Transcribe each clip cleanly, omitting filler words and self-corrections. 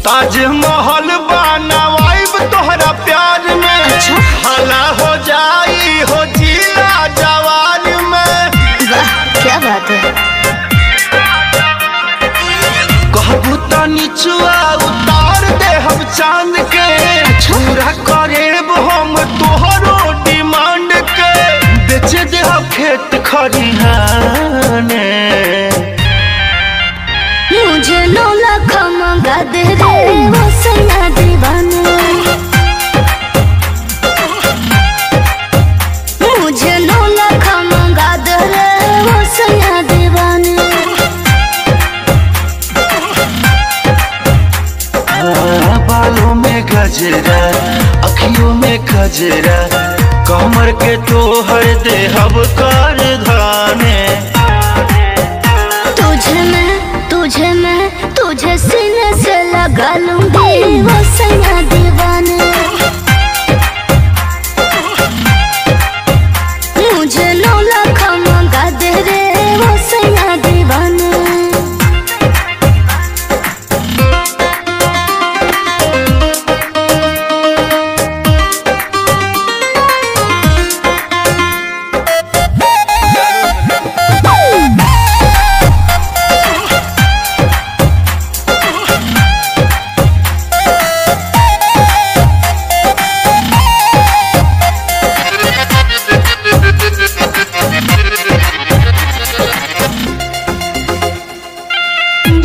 ताजमहल बनवाइब तोहरा प्यार में, हला हो जाई हो जिला जवान में। वाह क्या बात है। कहबू त निचुआ उतार दे हम चांद के, पूरा करेब हम तोहरो डिमांड के। बेच दे हम खेत खरिहाने, मुझे 9 लाख मंगा दे रे वो सैया दीवाने। मुझे 9 लाख मंगा दे रे वो सैया दीवाने। बालों में गजरा अखियों में खजरा, कमर के तोहर देहब कर धाने। तुझे सीने से लगा लूंगी वो सैया दीवाने। मुझे 9 लाख मंगा दे रे वो सैया दीवाने।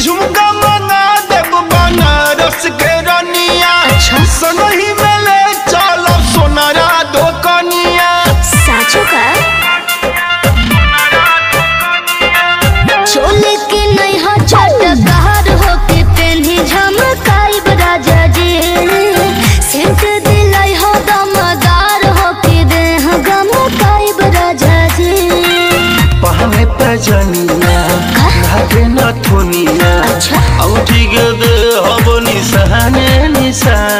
झुमका मंगा देब बनारस के रनिया, संगही में ले चलो सोनारा दोकनिया। साचो का चोले के नहीं हो चटकार हो के पेन्ही झमकाइब राजा जी। सेंट दिलाई हो दमदार हो के देह गमकाइब राजा जी। पहने पैजनिया घाटे नथुनिया, औठी के दे हब निशाने निशाने।